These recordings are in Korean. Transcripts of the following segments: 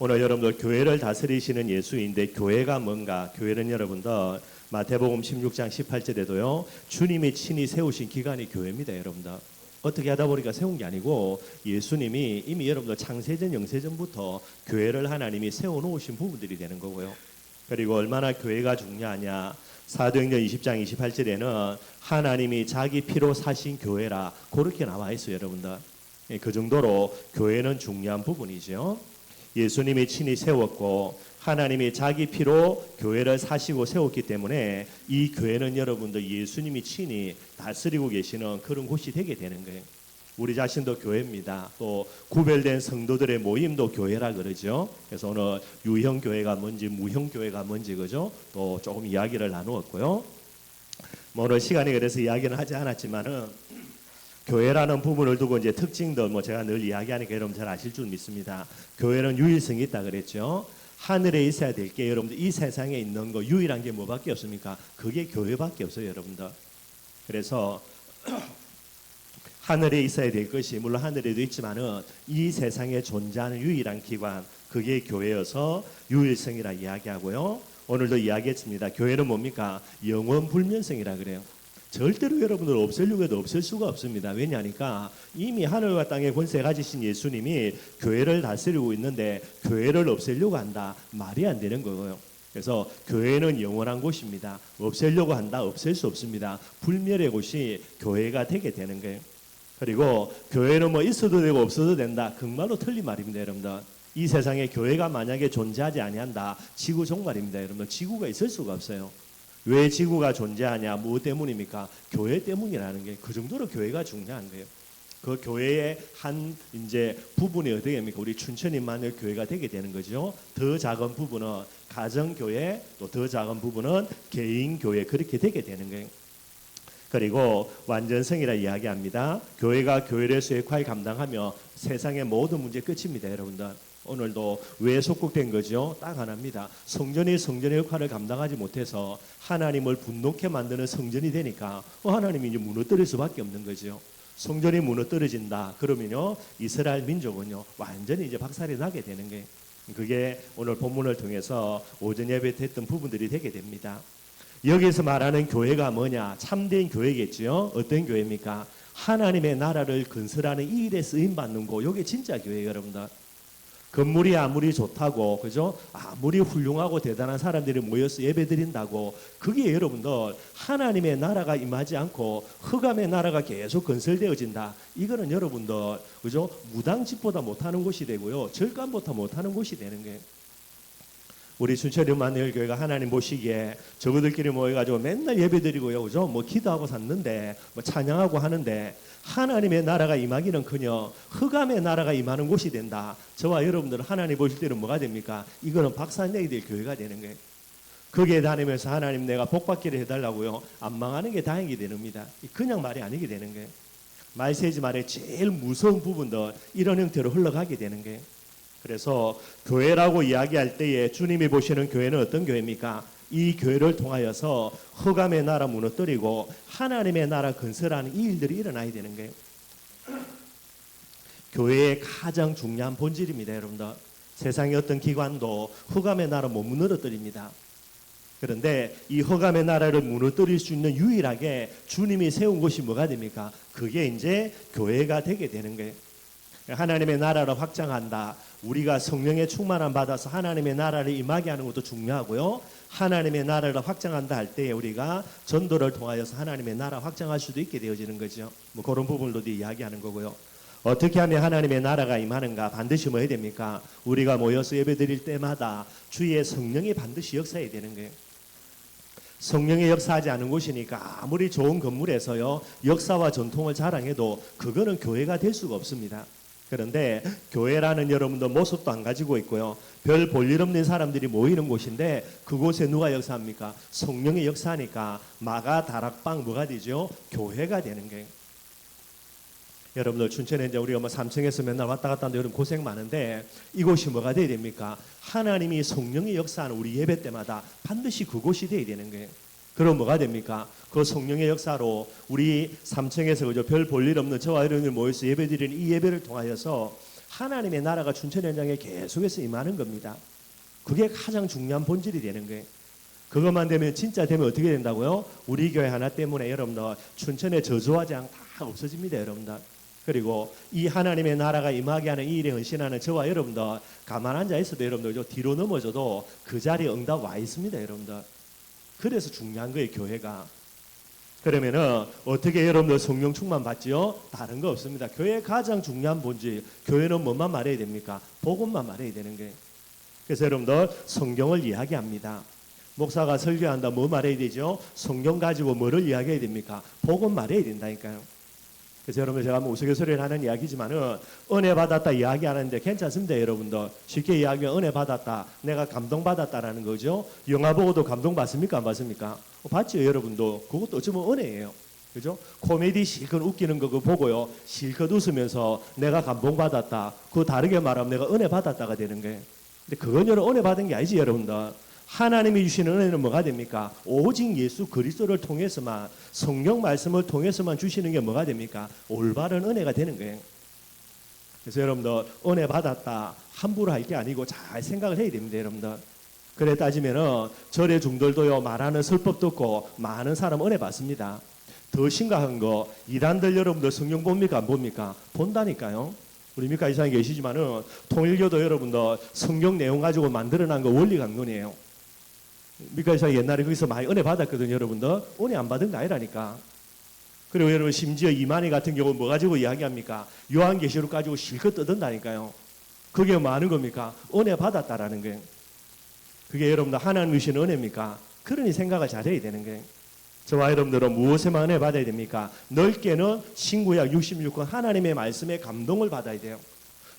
오늘 여러분들 교회를 다스리시는 예수인데 교회가 뭔가? 교회는 여러분들 마태복음 16장 18절에도요. 주님이 친히 세우신 기관이 교회입니다. 여러분들. 어떻게 하다 보니까 세운 게 아니고 예수님이 이미 여러분들 창세전 영세전부터 교회를 하나님이 세워놓으신 부분들이 되는 거고요. 그리고 얼마나 교회가 중요하냐. 사도행전 20장 28절에는 하나님이 자기 피로 사신 교회라 그렇게 나와 있어요. 여러분들. 그 정도로 교회는 중요한 부분이죠. 예수님이 친히 세웠고 하나님이 자기 피로 교회를 사시고 세웠기 때문에 이 교회는 여러분들 예수님이 친히 다스리고 계시는 그런 곳이 되게 되는 거예요. 우리 자신도 교회입니다. 또 구별된 성도들의 모임도 교회라 그러죠. 그래서 오늘 유형 교회가 뭔지 무형 교회가 뭔지 그죠? 또 조금 이야기를 나누었고요. 오늘 시간이 그래서 이야기는 하지 않았지만은 교회라는 부분을 두고 이제 특징들 제가 늘 이야기하니까 여러분 잘 아실 줄 믿습니다. 교회는 유일성이 있다 그랬죠. 하늘에 있어야 될 게 여러분들 이 세상에 있는 거 유일한 게 뭐밖에 없습니까? 그게 교회밖에 없어요, 여러분들. 그래서 하늘에 있어야 될 것이 물론 하늘에도 있지만은 이 세상에 존재하는 유일한 기관 그게 교회여서 유일성이라 이야기하고요. 오늘도 이야기했습니다. 교회는 뭡니까? 영원 불면성이라 그래요. 절대로 여러분들 없애려고 해도 없앨 수가 없습니다. 왜냐하니까 이미 하늘과 땅의 권세 가지신 예수님이 교회를 다스리고 있는데 교회를 없애려고 한다. 말이 안 되는 거고요. 그래서 교회는 영원한 곳입니다. 없애려고 한다. 없앨 수 없습니다. 불멸의 곳이 교회가 되게 되는 거예요. 그리고 교회는 있어도 되고 없어도 된다. 정말로 틀린 말입니다. 여러분들. 이 세상에 교회가 만약에 존재하지 아니한다. 지구 종말입니다. 여러분들. 지구가 있을 수가 없어요. 왜 지구가 존재하냐? 무엇 때문입니까? 교회 때문이라는 게 그 정도로 교회가 중요한 거예요. 그 교회의 한 이제 부분이 어떻게 됩니까? 우리 춘천인만을 교회가 되게 되는 거죠. 더 작은 부분은 가정 교회, 또 더 작은 부분은 개인 교회 그렇게 되게 되는 거예요. 그리고 완전성이라 이야기합니다. 교회가 교회로서의 역할을 감당하며 세상의 모든 문제 끝입니다, 여러분들. 오늘도 왜 속국된 거죠? 딱 하나입니다. 성전이 성전의 역할을 감당하지 못해서 하나님을 분노케 만드는 성전이 되니까 하나님이 이제 무너뜨릴 수밖에 없는 거죠. 성전이 무너뜨려진다. 그러면요 이스라엘 민족은요 완전히 이제 박살이 나게 되는 거예요. 그게 오늘 본문을 통해서 오전 예배 때 했던 부분들이 되게 됩니다. 여기서 말하는 교회가 뭐냐? 참된 교회겠죠. 어떤 교회입니까? 하나님의 나라를 건설하는 이 일에 쓰임 받는 곳. 이게 진짜 교회예요, 여러분들. 건물이 아무리 좋다고 그죠? 아무리 훌륭하고 대단한 사람들이 모여서 예배드린다고 그게 여러분들 하나님의 나라가 임하지 않고 흑암의 나라가 계속 건설되어진다. 이거는 여러분들 그죠? 무당집보다 못하는 곳이 되고요. 절간보다 못하는 곳이 되는 거예요. 우리 춘천 임마누엘 교회가 하나님 보시기에 저거들끼리 모여가지고 맨날 예배드리고요, 그죠? 기도하고 샀는데, 찬양하고 하는데 하나님의 나라가 임하기는커녕 흑암의 나라가 임하는 곳이 된다. 저와 여러분들은 하나님 보실 때는 뭐가 됩니까? 이거는 박살내야 될 교회가 되는 거예요. 거기에 다니면서 하나님 내가 복받기를 해달라고요. 안 망하는 게 다행이 됩니다. 그냥 말이 아니게 되는 거예요. 말세지 말의 제일 무서운 부분도 이런 형태로 흘러가게 되는 거예요. 그래서 교회라고 이야기할 때에 주님이 보시는 교회는 어떤 교회입니까? 이 교회를 통하여서 흑암의 나라 무너뜨리고 하나님의 나라 건설하는 이 일들이 일어나야 되는 거예요. 교회의 가장 중요한 본질입니다, 여러분들. 세상의 어떤 기관도 흑암의 나라 못 무너뜨립니다. 그런데 이 흑암의 나라를 무너뜨릴 수 있는 유일하게 주님이 세운 곳이 뭐가 됩니까? 그게 이제 교회가 되게 되는 거예요. 하나님의 나라를 확장한다. 우리가 성령의 충만함 받아서 하나님의 나라를 임하게 하는 것도 중요하고요. 하나님의 나라를 확장한다 할 때 우리가 전도를 통하여서 하나님의 나라 확장할 수도 있게 되어지는 거죠. 그런 부분도 이야기하는 거고요. 어떻게 하면 하나님의 나라가 임하는가? 반드시 뭐 해야 됩니까? 우리가 모여서 예배드릴 때마다 주의 성령이 반드시 역사해야 되는 거예요. 성령이 역사하지 않은 곳이니까 아무리 좋은 건물에서요 역사와 전통을 자랑해도 그거는 교회가 될 수가 없습니다. 그런데 교회라는 여러분도 모습도 안 가지고 있고요. 별 볼일 없는 사람들이 모이는 곳인데 그곳에 누가 역사합니까? 성령이 역사하니까 마가 다락방 뭐가 되죠? 교회가 되는 거예요. 여러분들 춘천에 이제 우리가 3층에서 맨날 왔다 갔다 하는데 여러분 고생 많은데 이곳이 뭐가 돼야 됩니까? 하나님이 성령이 역사하는 우리 예배 때마다 반드시 그곳이 돼야 되는 거예요. 그럼 뭐가 됩니까? 그 성령의 역사로 우리 3층에서 그저 별 볼 일 없는 저와 여러분들 모여서 예배드리는 이 예배를 통하여서 하나님의 나라가 춘천 현장에 계속해서 임하는 겁니다. 그게 가장 중요한 본질이 되는 거예요. 그것만 되면 진짜 되면 어떻게 된다고요? 우리 교회 하나 때문에 여러분들 춘천의 저주와 재앙 다 없어집니다, 여러분들. 그리고 이 하나님의 나라가 임하게 하는 이 일에 헌신하는 저와 여러분들 가만 앉아 있어도 여러분들 뒤로 넘어져도 그 자리에 응답 와 있습니다, 여러분들. 그래서 중요한 거예요, 교회가. 그러면은 어떻게 여러분들 성령 충만 받지요? 다른 거 없습니다. 교회의 가장 중요한 본질, 교회는 뭐만 말해야 됩니까? 복음만 말해야 되는 거예요. 그래서 여러분들 성경을 이야기합니다. 목사가 설교한다 뭐 말해야 되죠? 성경 가지고 뭐를 이야기해야 됩니까? 복음 말해야 된다니까요. 그래서 여러분 제가 뭐 우스갯소리를 하는 이야기지만은 은혜 받았다 이야기하는데 괜찮습니다, 여러분들. 쉽게 이야기하면 은혜 받았다, 내가 감동 받았다라는 거죠. 영화 보고도 감동 받습니까, 안 받습니까? 받죠, 여러분도. 그것도 어쩌면 은혜예요, 그죠? 코미디 실컷 웃기는 거 그거 보고요, 실컷 웃으면서 내가 감동 받았다. 그거 다르게 말하면 내가 은혜 받았다가 되는 거예요. 근데 그건 여러분 은혜 받은 게 아니지, 여러분들. 하나님이 주시는 은혜는 뭐가 됩니까? 오직 예수 그리스도를 통해서만, 성경 말씀을 통해서만 주시는 게 뭐가 됩니까? 올바른 은혜가 되는 거예요. 그래서 여러분들 은혜 받았다 함부로 할 게 아니고 잘 생각을 해야 됩니다, 여러분들. 그래 따지면은 절의 중들도요, 말하는 설법도 없고 많은 사람 은혜 받습니다. 더 심각한 거, 이단들 여러분들 성경 봅니까, 안 봅니까? 본다니까요. 우리 미카 이사님 계시지만은 통일교도 여러분들 성경 내용 가지고 만들어낸 거 원리 강론이에요. 미카 이사님 옛날에 거기서 많이 은혜 받았거든요, 여러분들. 은혜 안 받은 거 아니라니까. 그리고 여러분 심지어 이만희 같은 경우 뭐 가지고 이야기합니까? 요한계시록 가지고 실컷 떠든다니까요. 그게 뭐 하는 겁니까? 은혜 받았다라는 거예요. 그게 여러분들 하나님 주신 은혜입니까? 그러니 생각을 잘해야 되는 거예요. 저와 여러분들은 무엇에만 은혜 받아야 됩니까? 넓게는 신구약 66권 하나님의 말씀에 감동을 받아야 돼요.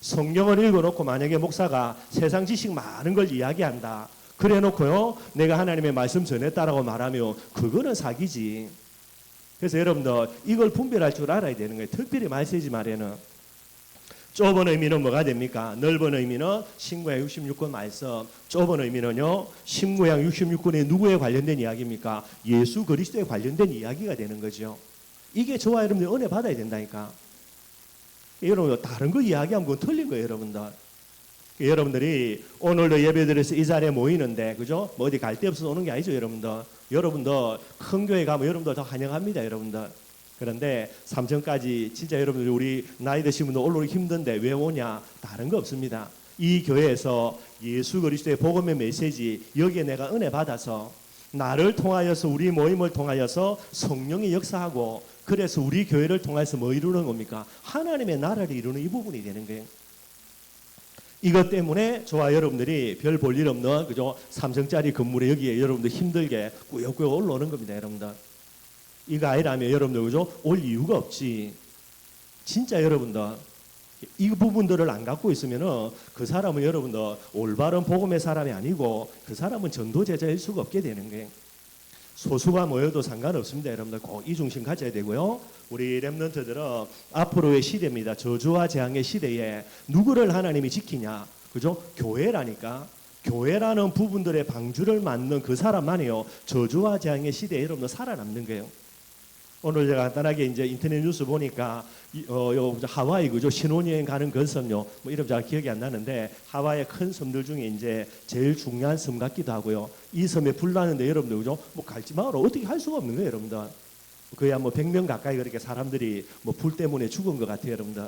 성경을 읽어놓고 만약에 목사가 세상 지식 많은 걸 이야기한다, 그래 놓고요 내가 하나님의 말씀 전했다라고 말하면 그거는 사기지. 그래서 여러분들 이걸 분별할 줄 알아야 되는 거예요. 특별히 말세지 말에는 좁은 의미는 뭐가 됩니까? 넓은 의미는 신구약 66권 말씀. 좁은 의미는요, 신구약 66권에 누구에 관련된 이야기입니까? 예수 그리스도에 관련된 이야기가 되는 거죠. 이게 저와 여러분들 은혜 받아야 된다니까. 여러분 다른 거 이야기하면 그건 틀린 거예요, 여러분들. 여러분들이 오늘도 예배드려서 이 자리에 모이는데, 그죠? 뭐 어디 갈 데 없어서 오는 게 아니죠, 여러분들. 여러분들 큰 교회 가면 여러분들 다 환영합니다, 여러분들. 그런데 삼천까지 진짜 여러분들이 우리 나이 드신 분들 올라오기 힘든데 왜 오냐? 다른 거 없습니다. 이 교회에서 예수 그리스도의 복음의 메시지, 여기에 내가 은혜 받아서 나를 통하여서 우리 모임을 통하여서 성령이 역사하고, 그래서 우리 교회를 통해서 뭐 이루는 겁니까? 하나님의 나라를 이루는 이 부분이 되는 거예요. 이것 때문에 저와 여러분들이 별 볼 일 없는, 그죠? 3층짜리 건물에 여기에 여러분들 힘들게 꾸역꾸역 올라오는 겁니다, 여러분들. 이거 아니라면 여러분들, 그죠? 올 이유가 없지. 진짜 여러분들 이 부분들을 안 갖고 있으면은 그 사람은 여러분들 올바른 복음의 사람이 아니고 그 사람은 전도 제자일 수가 없게 되는 거예요. 소수가 모여도 상관없습니다, 여러분들. 꼭 이 중심 가져야 되고요. 우리 렘넌트들은 앞으로의 시대입니다. 저주와 재앙의 시대에 누구를 하나님이 지키냐, 그죠? 교회라니까. 교회라는 부분들의 방주를 맡는 그 사람만이요, 저주와 재앙의 시대에 여러분들 살아남는 거예요. 오늘 제가 간단하게 이제 인터넷 뉴스 보니까 하와이, 그죠? 신혼여행 가는 그 섬요, 뭐 이름 잘 기억이 안 나는데 하와이의 큰 섬들 중에 이제 제일 중요한 섬 같기도 하고요. 이 섬에 불 나는데 여러분들, 그죠? 뭐 갈지 마라 어떻게 할 수가 없는 거예요, 여러분들. 거의 한 뭐 100명 가까이 그렇게 사람들이 뭐 불 때문에 죽은 것 같아요, 여러분들.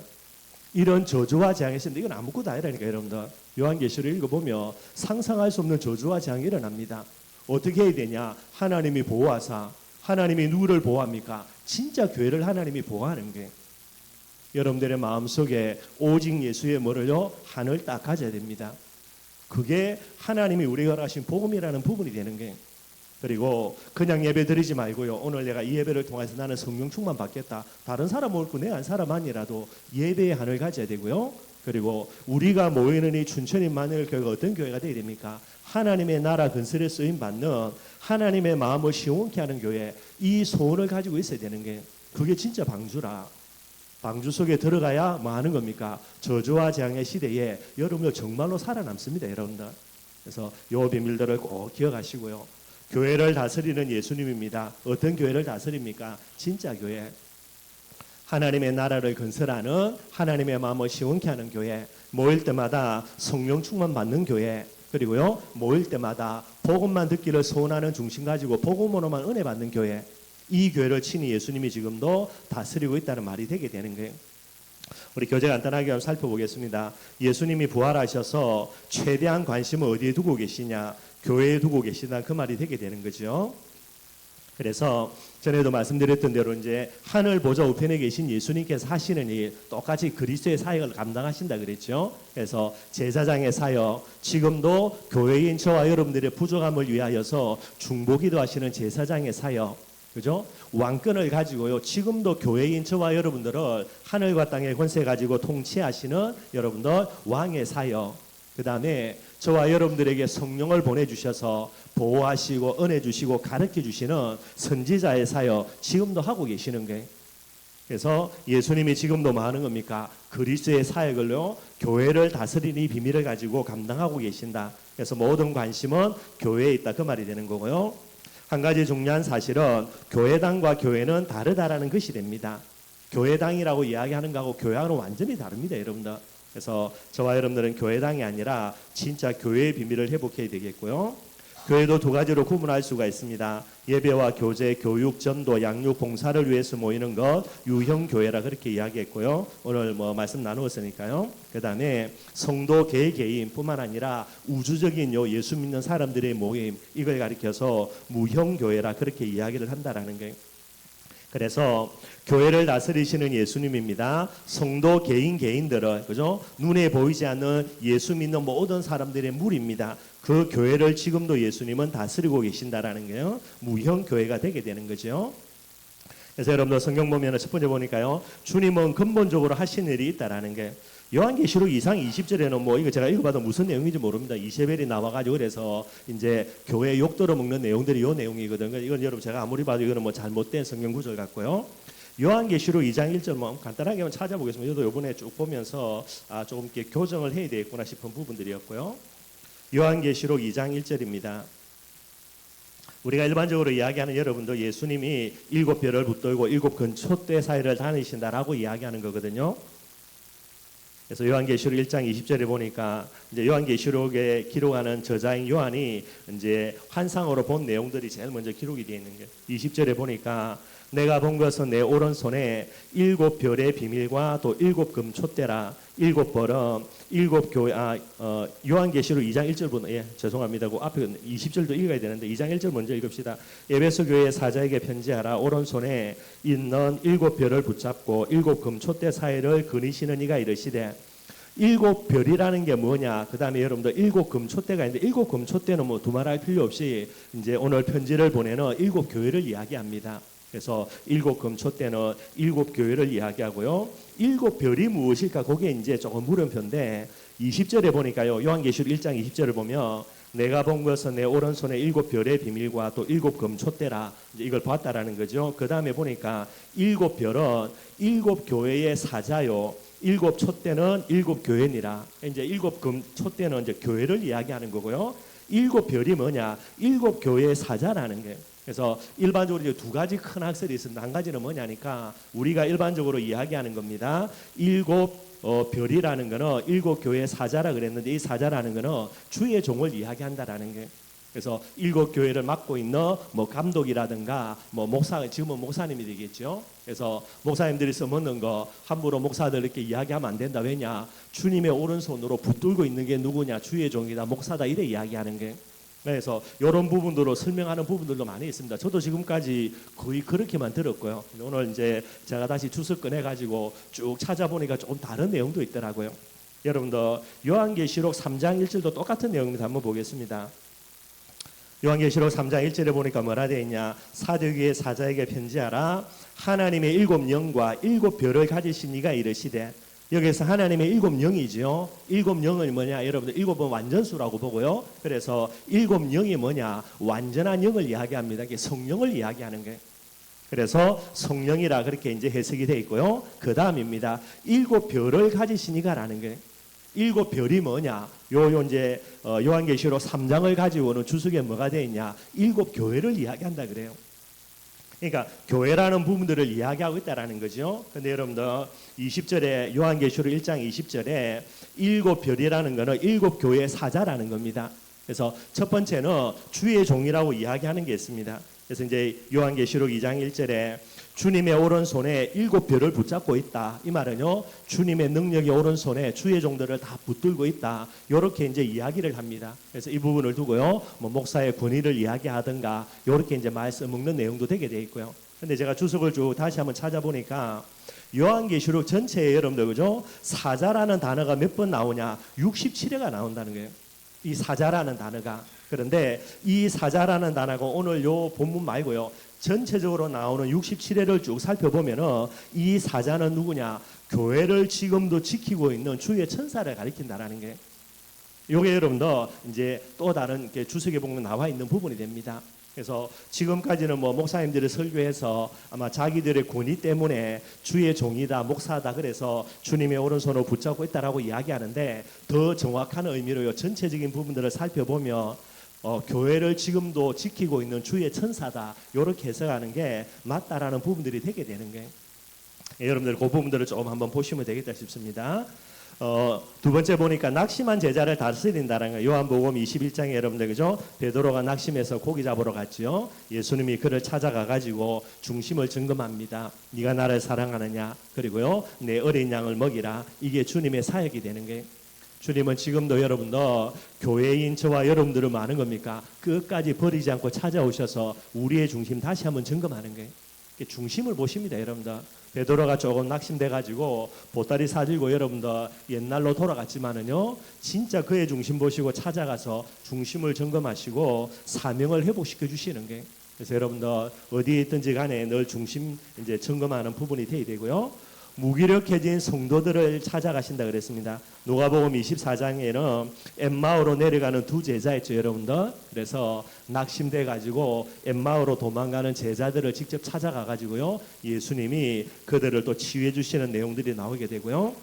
이런 저주와 재앙이 있는데 이건 아무것도 아니라니까, 여러분들. 요한계시록 읽어보면 상상할 수 없는 저주와 재앙이 일어납니다. 어떻게 해야 되냐? 하나님이 보호하사. 하나님이 누구를 보호합니까? 진짜 교회를 하나님이 보호하는 게, 여러분들의 마음속에 오직 예수의 뭐를요? 한을 딱 가져야 됩니다. 그게 하나님이 우리가 허락하신 복음이라는 부분이 되는 게. 그리고 그냥 예배 드리지 말고요, 오늘 내가 이 예배를 통해서 나는 성령 충만 받겠다, 다른 사람 옳고 내 한 사람 아니라도 예배의 한을 가져야 되고요. 그리고 우리가 모이는 이 춘천인 마늘 교회가 어떤 교회가 되어야 됩니까? 하나님의 나라 건설에 쓰임 받는, 하나님의 마음을 시원케 하는 교회, 이 소원을 가지고 있어야 되는 게, 그게 진짜 방주라. 방주 속에 들어가야 뭐 하는 겁니까? 저주와 재앙의 시대에 여러분들 정말로 살아남습니다, 여러분들. 그래서 요 비밀들을 꼭 기억하시고요. 교회를 다스리는 예수님입니다. 어떤 교회를 다스립니까? 진짜 교회. 하나님의 나라를 건설하는, 하나님의 마음을 시원케 하는 교회, 모일 때마다 성령 충만 받는 교회, 그리고요 모일 때마다 복음만 듣기를 소원하는 중심 가지고 복음으로만 은혜 받는 교회, 이 교회를 친히 예수님이 지금도 다스리고 있다는 말이 되게 되는 거예요. 우리 교재 간단하게 한번 살펴보겠습니다. 예수님이 부활하셔서 최대한 관심을 어디에 두고 계시냐? 교회에 두고 계시다, 그 말이 되게 되는 거죠. 그래서 전에도 말씀드렸던 대로 이제 하늘 보좌 우편에 계신 예수님께서 하시는 일 똑같이 그리스도의 사역을 감당하신다 그랬죠. 그래서 제사장의 사역, 지금도 교회인 저와 여러분들의 부족함을 위하여서 중보기도 하시는 제사장의 사역, 그죠? 왕권을 가지고요, 지금도 교회인 저와 여러분들을 하늘과 땅의 권세 가지고 통치하시는 여러분들 왕의 사역, 그 다음에 저와 여러분들에게 성령을 보내주셔서 보호하시고 은혜 주시고 가르쳐 주시는 선지자의 사역, 지금도 하고 계시는 거예요. 그래서 예수님이 지금도 뭐 하는 겁니까? 그리스도의 사역을요, 교회를 다스리는 이 비밀을 가지고 감당하고 계신다. 그래서 모든 관심은 교회에 있다, 그 말이 되는 거고요. 한 가지 중요한 사실은 교회당과 교회는 다르다라는 것이 됩니다. 교회당이라고 이야기하는 거하고 교회하고는 완전히 다릅니다, 여러분들. 그래서 저와 여러분들은 교회당이 아니라 진짜 교회의 비밀을 회복해야 되겠고요. 교회도 두 가지로 구분할 수가 있습니다. 예배와 교제, 교육, 전도, 양육, 봉사를 위해서 모이는 것, 유형교회라 그렇게 이야기했고요. 오늘 뭐 말씀 나누었으니까요. 그 다음에 성도 개개인뿐만 아니라 우주적인 예수 믿는 사람들의 모임, 이걸 가리켜서 무형교회라 그렇게 이야기를 한다라는 거예요. 그래서 교회를 다스리시는 예수님입니다. 성도 개인들은, 그죠? 눈에 보이지 않는 예수 믿는 모든 사람들의 무리입니다. 그 교회를 지금도 예수님은 다스리고 계신다라는 거예요. 무형 교회가 되게 되는 거죠. 그래서 여러분들 성경 보면 첫 번째 보니까요, 주님은 근본적으로 하신 일이 있다라는 게, 요한계시록 2장 20절에는 뭐 이거 제가 읽어봐도 무슨 내용인지 모릅니다. 이세벨이 나와가지고 그래서 이제 교회 욕 들어먹는 내용들이 요 내용이거든요. 이건 여러분 제가 아무리 봐도 이거는 뭐 잘못된 성경 구절 같고요. 요한계시록 2장 1절 뭐 간단하게 한번 찾아보겠습니다. 저도 이번에 쭉 보면서 조금 이렇게 교정을 해야 되겠구나 싶은 부분들이었고요. 요한계시록 2장 1절입니다. 우리가 일반적으로 이야기하는, 여러분도 예수님이 7별을 붙들고 7근초대 사이를 다니신다라고 이야기하는 거거든요. 그래서 요한계시록 1장 20절에 보니까 이제 요한계시록에 기록하는 저자인 요한이 이제 환상으로 본 내용들이 제일 먼저 기록이 되어 있는 거예요. 20절에 보니까 내가 본 것은 내 오른손에 7별의 비밀과 또 7금촛대라, 7벌은 7교회, 요한계시록 2장 1절부터, 죄송합니다. 그 앞에 20절도 읽어야 되는데 2장 1절 먼저 읽읍시다. 에베소 교회 사자에게 편지하라. 오른손에 있는 7별을 붙잡고 7금촛대 사이를 거니시는 이가 이르시되, 7별이라는 게 뭐냐? 그 다음에 여러분들 7금촛대가 있는데, 7금촛대는 뭐 두말할 필요 없이 이제 오늘 편지를 보내는 7교회를 이야기합니다. 그래서 7금촛대는 7교회를 이야기하고요. 7별이 무엇일까? 그게 이제 조금 물음표인데, 20절에 보니까요, 요한계시록 1장 20절을 보면 내가 본 것은 내 오른손에 7별의 비밀과 또 7금촛대라, 이제 이걸 봤다라는 거죠. 그 다음에 보니까 7별은 7교회의 사자요, 7촛대는 7교회니라. 이제 7금촛대는 이제 교회를 이야기하는 거고요. 7별이 뭐냐? 7교회의 사자라는 거예요. 그래서 일반적으로 이제 두 가지 큰 학설이 있습니다. 한 가지는 뭐냐니까 우리가 일반적으로 이야기하는 겁니다. 7별이라는 거는 7교회의 사자라 그랬는데, 이 사자라는 거는 주의 종을 이야기한다라는 게. 그래서 7교회를 맡고 있는 뭐 감독이라든가 뭐 목사, 지금은 목사님이 되겠죠. 그래서 목사님들이 써먹는 거 함부로 목사들 이렇게 이야기하면 안 된다. 왜냐? 주님의 오른손으로 붙들고 있는 게 누구냐? 주의 종이다, 목사다, 이래 이야기하는 게. 그래서 이런 부분들로 설명하는 부분들도 많이 있습니다. 저도 지금까지 거의 그렇게만 들었고요. 오늘 이제 제가 다시 주석 꺼내가지고 쭉 찾아보니까 조금 다른 내용도 있더라고요. 여러분들 요한계시록 3장 1절도 똑같은 내용입니다. 한번 보겠습니다. 요한계시록 3장 1절에 보니까 뭐라 되어 있냐? 사도교회 사자에게 편지하라. 하나님의 7영과 7별을 가지신 이가 이르시되, 여기서 하나님의 7영이죠. 7영은 뭐냐? 여러분들 7은 완전수라고 보고요. 그래서 7영이 뭐냐? 완전한 영을 이야기합니다. 이게 성령을 이야기하는 거예요. 그래서 성령이라 그렇게 이제 해석이 되어 있고요. 그 다음입니다. 7별을 가지신 이가라는 거예요. 7별이 뭐냐? 이제 요한계시록 3장을 가지고는 주석에 뭐가 되어 있냐? 7교회를 이야기한다 그래요. 그러니까 교회라는 부분들을 이야기하고 있다라는 거죠. 근데 여러분들 20절에 요한계시록 1장 20절에 일곱 별이라는 거는 일곱 교회의 사자라는 겁니다. 그래서 첫 번째는 주의 종이라고 이야기하는 게 있습니다. 그래서 이제 요한계시록 2장 1절에 주님의 오른손에 일곱 별을 붙잡고 있다. 이 말은요, 주님의 능력이 오른손에 주의 종들을 다 붙들고 있다. 이렇게 이제 이야기를 합니다. 그래서 이 부분을 두고요, 뭐 목사의 권위를 이야기하든가 이렇게 이제 말씀 먹는 내용도 되게 돼 있고요. 근데 제가 주석을 쭉 다시 한번 찾아보니까 요한계시록 전체에 여러분들 그죠? 사자라는 단어가 몇 번 나오냐? 67회가 나온다는 거예요. 이 사자라는 단어가. 그런데 이 사자라는 단어가 오늘 요 본문 말고요, 전체적으로 나오는 67회를 쭉 살펴보면은 이 사자는 누구냐? 교회를 지금도 지키고 있는 주의 천사를 가리킨다라는 게, 요게 여러분들 이제 또 다른 주석에 보면 나와 있는 부분이 됩니다. 그래서 지금까지는 뭐 목사님들이 설교해서 아마 자기들의 권위 때문에 주의 종이다, 목사다, 그래서 주님의 오른손을 붙잡고 있다라고 이야기하는데, 더 정확한 의미로요, 전체적인 부분들을 살펴보면 교회를 지금도 지키고 있는 주의 천사다, 이렇게 해석하는 게 맞다라는 부분들이 되게 되는 거예요. 여러분들 그 부분들을 조금 한번 보시면 되겠다 싶습니다. 두 번째 보니까 낙심한 제자를 다스린다는 거예요. 요한복음 21장에 여러분들 그죠? 베드로가 낙심해서 고기 잡으러 갔죠. 예수님이 그를 찾아가 가지고 중심을 점검합니다. 네가 나를 사랑하느냐? 그리고요, 내 어린 양을 먹이라. 이게 주님의 사역이 되는 거예요. 주님은 지금도 여러분들 교회인 저와 여러분들은 많은 겁니까? 끝까지 버리지 않고 찾아오셔서 우리의 중심 다시 한번 점검하는 거예요. 중심을 보십니다, 여러분들. 베드로가 조금 낙심돼 가지고 보따리 사들고 여러분들 옛날로 돌아갔지만은요, 진짜 그의 중심 보시고 찾아가서 중심을 점검하시고 사명을 회복시켜 주시는 게, 그래서 여러분들 어디에 있든지 간에 늘 중심 이제 점검하는 부분이 돼야 되고요. 무기력해진 성도들을 찾아가신다 그랬습니다. 누가복음 24장에는 엠마오로 내려가는 두 제자였죠, 여러분들. 그래서 낙심돼 가지고 엠마오로 도망가는 제자들을 직접 찾아가 가지고요, 예수님이 그들을 또 치유해 주시는 내용들이 나오게 되고요.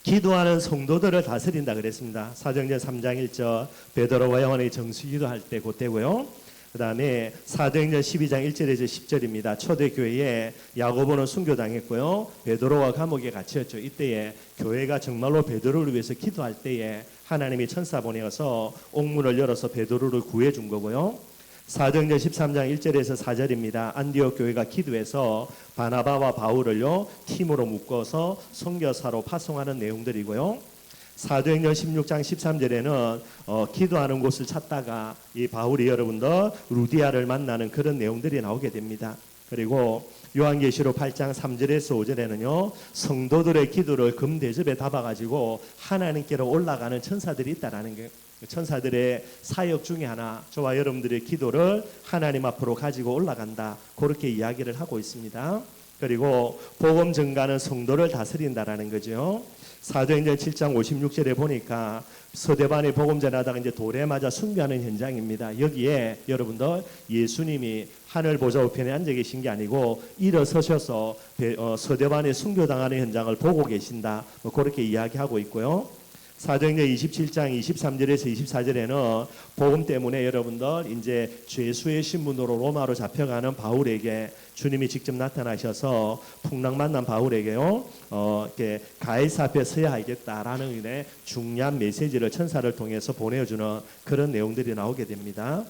기도하는 성도들을 다스린다 그랬습니다. 사도행전 3장 1절 베드로와 요한의 정수기도할 때 그때고요. 그 다음에 사도행전 12장 1절에서 10절입니다. 초대교회에 야고보는 순교당했고요, 베드로와 감옥에 갇혔죠. 이때에 교회가 정말로 베드로를 위해서 기도할 때에 하나님이 천사 보내어서 옥문을 열어서 베드로를 구해준 거고요. 사도행전 13장 1절에서 4절입니다. 안디옥 교회가 기도해서 바나바와 바울을요, 팀으로 묶어서 선교사로 파송하는 내용들이고요. 사도행전 16장 13절에는 기도하는 곳을 찾다가 이 바울이 여러분들 루디아를 만나는 그런 내용들이 나오게 됩니다. 그리고 요한계시록 8장 3절에서 5절에는요, 성도들의 기도를 금대접에 담아가지고 하나님께로 올라가는 천사들이 있다라는 게, 천사들의 사역 중에 하나, 저와 여러분들의 기도를 하나님 앞으로 가지고 올라간다, 그렇게 이야기를 하고 있습니다. 그리고 복음 전가는 성도를 다스린다라는 거죠. 사도행전 7장 56절에 보니까 서대반이 복음 전하다가 이제 돌에 맞아 순교하는 현장입니다. 여기에 여러분들 예수님이 하늘 보좌 우편에 앉아 계신 게 아니고 일어서셔서 서대반이 순교당하는 현장을 보고 계신다, 뭐 그렇게 이야기하고 있고요. 사도행전 27장 23절에서 24절에는 복음 때문에 여러분들 이제 죄수의 신분으로 로마로 잡혀가는 바울에게 주님이 직접 나타나셔서 풍랑 만난 바울에게요, 이렇게 가이사 앞에 서야 하겠다라는 의미의 중요한 메시지를 천사를 통해서 보내주는 그런 내용들이 나오게 됩니다.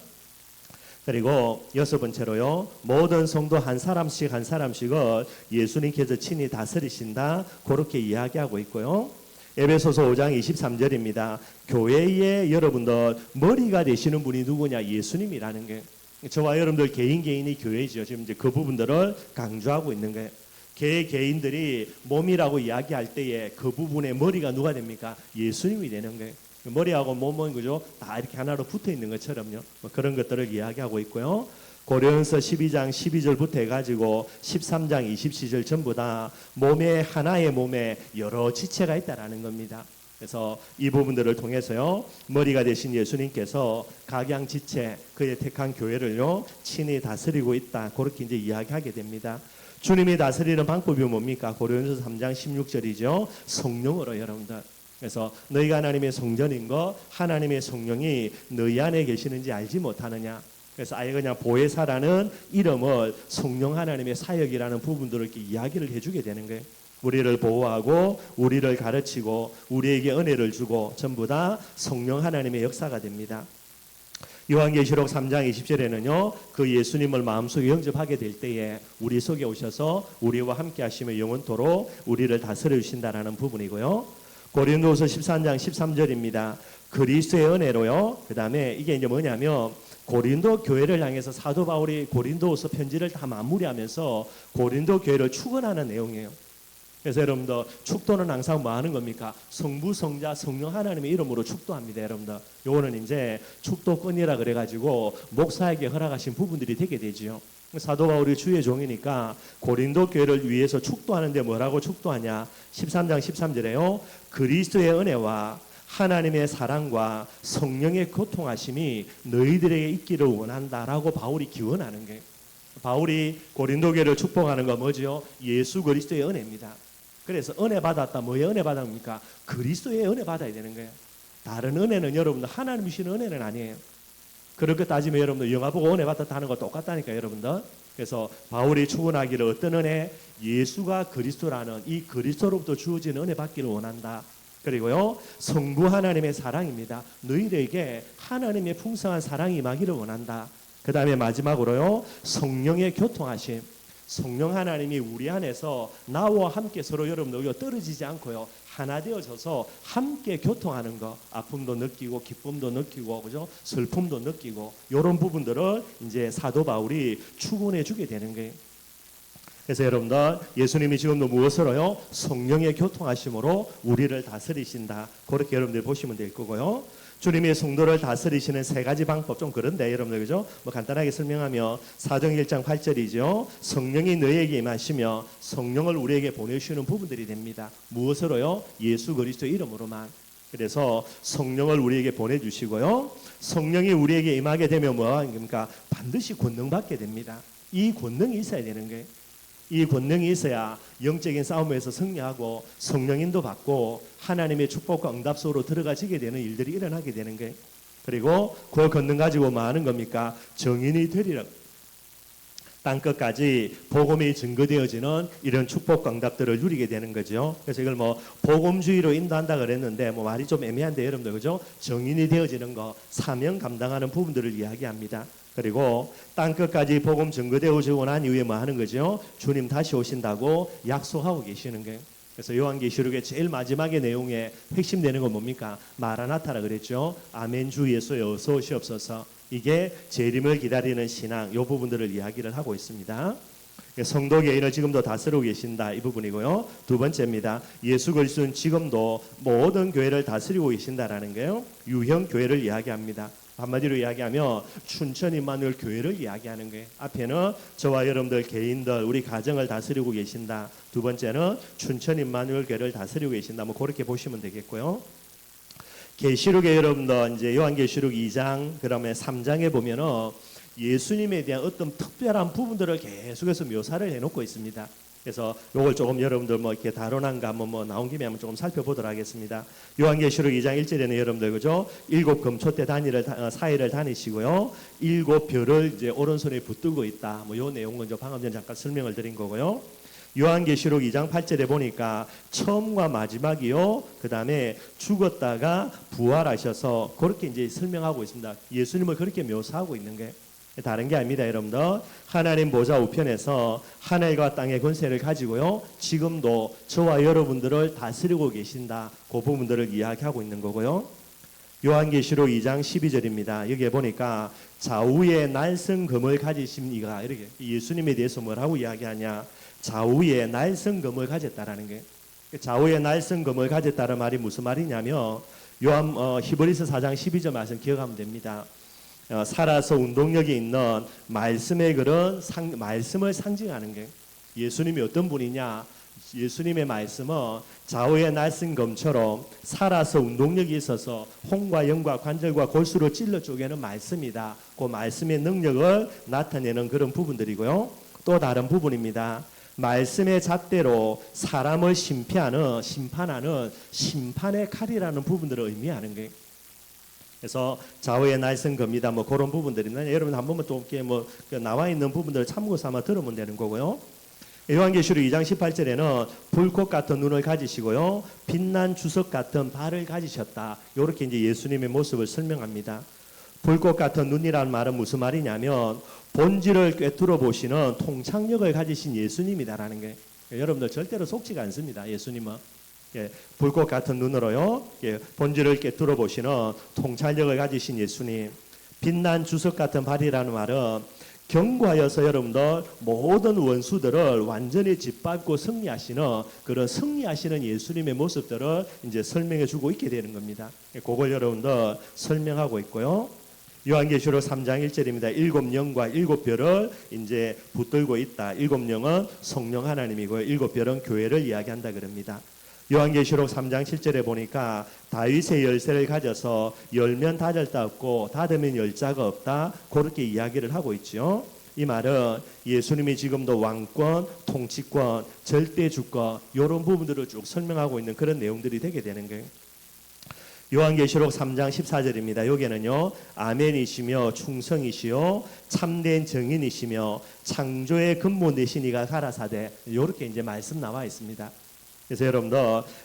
그리고 여섯 번째로요, 모든 성도 한 사람씩을 예수님께서 친히 다스리신다, 그렇게 이야기하고 있고요. 에베소서 5장 23절입니다. 교회의 여러분들 머리가 되시는 분이 누구냐? 예수님이라는 게, 저와 여러분들 개인이 교회죠. 지금 이제 그 부분들을 강조하고 있는 거예요. 개인들이 몸이라고 이야기할 때에 그 부분의 머리가 누가 됩니까? 예수님이 되는 거예요. 머리하고 몸은 그죠? 다 이렇게 하나로 붙어 있는 것처럼요. 뭐 그런 것들을 이야기하고 있고요. 고린도서 12장 12절부터 해가지고 13장 27절 전부 다 몸에, 하나의 몸에 여러 지체가 있다라는 겁니다. 그래서 이 부분들을 통해서요, 머리가 되신 예수님께서 각양 지체, 그의 택한 교회를요 친히 다스리고 있다, 그렇게 이제 이야기하게 됩니다. 주님이 다스리는 방법이 뭡니까? 고린도서 3장 16절이죠. 성령으로 여러분들. 그래서 너희가 하나님의 성전인 거, 하나님의 성령이 너희 안에 계시는지 알지 못하느냐? 그래서 아예 그냥 보혜사라는 이름을 성령 하나님의 사역이라는 부분들을 이렇게 이야기를 해주게 되는 거예요. 우리를 보호하고 우리를 가르치고 우리에게 은혜를 주고 전부 다 성령 하나님의 역사가 됩니다. 요한계시록 3장 20절에는요. 그 예수님을 마음속에 영접하게 될 때에 우리 속에 오셔서 우리와 함께 하시며 영원토록 우리를 다스려 주신다라는 부분이고요. 고린도후서 13장 13절입니다. 그리스도의 은혜로요. 그다음에 이게 이제 뭐냐면 고린도 교회를 향해서 사도 바울이 고린도후서 편지를 다 마무리하면서 고린도 교회를 축원하는 내용이에요. 그래서 여러분들 축도는 항상 뭐 하는 겁니까? 성부, 성자, 성령 하나님의 이름으로 축도합니다. 여러분들 요거는 이제 축도권이라 그래가지고 목사에게 허락하신 부분들이 되게 되지요. 사도 바울이 주의 종이니까 고린도 교회를 위해서 축도하는데 뭐라고 축도하냐? 13장 13절에요. 그리스도의 은혜와 하나님의 사랑과 성령의 교통하심이 너희들에게 있기를 원한다라고 바울이 기원하는 거예요. 바울이 고린도 교회를 축복하는 건 뭐죠? 예수 그리스도의 은혜입니다. 그래서 은혜 받았다. 뭐의 은혜 받았습니까? 그리스도의 은혜 받아야 되는 거예요. 다른 은혜는 여러분들 하나님 주시는 은혜는 아니에요. 그렇게 따지면 여러분들 영화 보고 은혜 받았다 하는 거 똑같다니까 여러분들. 그래서 바울이 축원하기를 어떤 은혜? 예수가 그리스도라는 이 그리스도로부터 주어진 은혜 받기를 원한다. 그리고요 성부 하나님의 사랑입니다. 너희들에게 하나님의 풍성한 사랑이 임하기를 원한다. 그 다음에 마지막으로요 성령의 교통하심. 성령 하나님이 우리 안에서 나와 함께 서로 여러분들 떨어지지 않고요 하나 되어져서 함께 교통하는 거, 아픔도 느끼고 기쁨도 느끼고 그죠? 슬픔도 느끼고 이런 부분들을 이제 사도 바울이 축원해 주게 되는 거예요. 그래서 여러분들 예수님이 지금도 무엇으로요? 성령의 교통하심으로 우리를 다스리신다. 그렇게 여러분들 보시면 될 거고요. 주님이 성도를 다스리시는 세 가지 방법 좀 그런데 여러분들 그죠? 뭐 간단하게 설명하면 사도행 1장 8절이죠. 성령이 너희에게 임하시며 성령을 우리에게 보내주시는 부분들이 됩니다. 무엇으로요? 예수 그리스도 이름으로만. 그래서 성령을 우리에게 보내주시고요. 성령이 우리에게 임하게 되면 뭐합니까? 반드시 권능 받게 됩니다. 이 권능이 있어야 되는 거예요. 이 권능이 있어야 영적인 싸움에서 승리하고 성령인도 받고 하나님의 축복과 응답 속으로 들어가지게 되는 일들이 일어나게 되는 거예요. 그리고 그 권능 가지고 뭐 하는 겁니까? 정인이 되리라. 땅끝까지 복음이 증거되어지는 이런 축복과 응답들을 누리게 되는 거죠. 그래서 이걸 뭐 복음주의로 인도한다 그랬는데 뭐 말이 좀 애매한데 여러분들 그죠? 정인이 되어지는 거, 사명 감당하는 부분들을 이야기합니다. 그리고 땅끝까지 복음 증거되어지고 난 이후에 뭐 하는 거죠? 주님 다시 오신다고 약속하고 계시는 거예요. 그래서 요한계시록의 제일 마지막의 내용에 핵심되는 건 뭡니까? 마라나타라 그랬죠. 아멘 주 예수여 어서 오시옵소서. 이게 재림을 기다리는 신앙 이 부분들을 이야기를 하고 있습니다. 성도 개인을 지금도 다스리고 계신다 이 부분이고요. 두 번째입니다. 예수 그리스도는 지금도 모든 교회를 다스리고 계신다라는 거예요. 유형 교회를 이야기합니다. 한마디로 이야기하면 춘천 임마누엘 교회를 이야기하는 거예요. 앞에는 저와 여러분들 개인들 우리 가정을 다스리고 계신다. 두 번째는 춘천 임마누엘 교회를 다스리고 계신다. 뭐 그렇게 보시면 되겠고요. 계시록에 여러분들 이제 요한계시록 2장 그다음에 3장에 보면은 예수님에 대한 어떤 특별한 부분들을 계속해서 묘사를 해놓고 있습니다. 그래서 요걸 조금 여러분들 뭐 이렇게 다뤄난가 한번 뭐 나온 김에 한번 조금 살펴보도록 하겠습니다. 요한계시록 2장 1절에는 여러분들 그죠? 7 금초대 사이를 다니시고요. 7 별을 이제 오른손에 붙들고 있다. 뭐 요 내용은 저 방금 전에 잠깐 설명을 드린 거고요. 요한계시록 2장 8절에 보니까 처음과 마지막이요. 그다음에 죽었다가 부활하셔서 그렇게 이제 설명하고 있습니다. 예수님을 그렇게 묘사하고 있는 게 다른 게 아닙니다, 여러분들. 하나님 보좌 우편에서 하늘과 땅의 권세를 가지고요. 지금도 저와 여러분들을 다스리고 계신다. 그 부분들을 이야기하고 있는 거고요. 요한계시록 2장 12절입니다. 여기에 보니까 좌우에 날성금을 가지신 이가 이렇게 예수님에 대해서 뭐라고 이야기하냐? 좌우에 날성금을 가졌다라는 게 좌우에 날성금을 가졌다는 말이 무슨 말이냐면 히브리서 4장 12절 말씀 기억하면 됩니다. 살아서 운동력이 있는 말씀의 그런 말씀을 상징하는 게 예수님이 어떤 분이냐? 예수님의 말씀은 좌우의 날성검처럼 살아서 운동력이 있어서 홍과 영과 관절과 골수로 찔러 쪼개는 말씀이다. 그 말씀의 능력을 나타내는 그런 부분들이고요. 또 다른 부분입니다. 말씀의 잣대로 사람을 심판하는 심판의 칼이라는 부분들을 의미하는 거예요. 그래서 좌우의 날선 겁니다. 뭐 그런 부분들인데 여러분 한 번만 또 이렇게 그 나와 있는 부분들을 참고 삼아 들으면 되는 거고요. 요한계시록 2장 18절에는 불꽃 같은 눈을 가지시고요, 빛난 주석 같은 발을 가지셨다. 이렇게 이제 예수님의 모습을 설명합니다. 불꽃 같은 눈이라는 말은 무슨 말이냐면 본질을 꿰뚫어 보시는 통찰력을 가지신 예수님이다라는 게, 여러분들 절대로 속지가 않습니다. 예수님은 불꽃 같은 눈으로요, 본질을 꿰뚫어 보시는 통찰력을 가지신 예수님. 빛난 주석 같은 발이라는 말은 경과하여서 여러분들 모든 원수들을 완전히 짓밟고 승리하시는 그런 승리하시는 예수님의 모습들을 이제 설명해 주고 있게 되는 겁니다. 그걸 여러분들 설명하고 있고요. 요한계시록 3장 1절입니다. 7영과 7별을 이제 붙들고 있다. 7영은 성령 하나님이고요, 7별은 교회를 이야기한다 그럽니다. 요한계시록 3장 7절에 보니까 다윗의 열쇠를 가져서 열면 닫을 자 없고 닫으면 열 자가 없다. 그렇게 이야기를 하고 있죠. 이 말은 예수님이 지금도 왕권, 통치권, 절대 주권 이런 부분들을 쭉 설명하고 있는 그런 내용들이 되게 되는 거예요. 요한계시록 3장 14절입니다. 여기에는요, 아멘이시며 충성이시요 참된 정인이시며 창조의 근본 되신 이가 가라사대, 이렇게 이제 말씀 나와 있습니다. 그래서 여러분들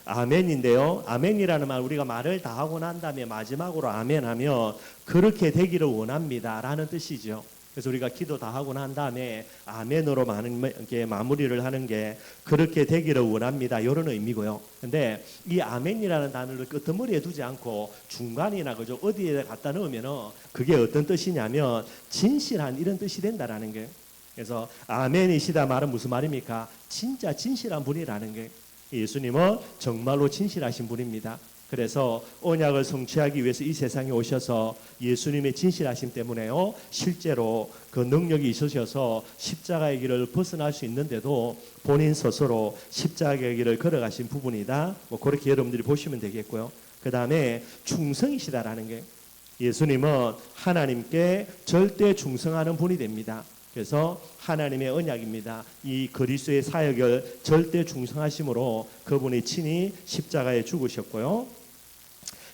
아멘인데요, 아멘이라는 말, 우리가 말을 다 하고 난 다음에 마지막으로 아멘하면 그렇게 되기를 원합니다 라는 뜻이죠. 그래서 우리가 기도 다 하고 난 다음에 아멘으로 마무리를 하는 게 그렇게 되기를 원합니다, 이런 의미고요. 근데 이 아멘이라는 단어를 끄트머리에 두지 않고 중간이나 그죠, 어디에 갖다 넣으면은 그게 어떤 뜻이냐면 진실한 이런 뜻이 된다라는 게. 그래서 아멘이시다 말은 무슨 말입니까? 진짜 진실한 분이라는 게. 예수님은 정말로 진실하신 분입니다. 그래서 언약을 성취하기 위해서 이 세상에 오셔서 예수님의 진실하심 때문에요, 실제로 그 능력이 있으셔서 십자가의 길을 벗어날 수 있는데도 본인 스스로 십자가의 길을 걸어가신 부분이다. 그렇게 여러분들이 보시면 되겠고요. 그 다음에 충성이시다라는 게, 예수님은 하나님께 절대 충성하는 분이 됩니다. 그래서 하나님의 언약입니다. 이 그리스도의 사역을 절대 충성하심으로 그분이 친히 십자가에 죽으셨고요.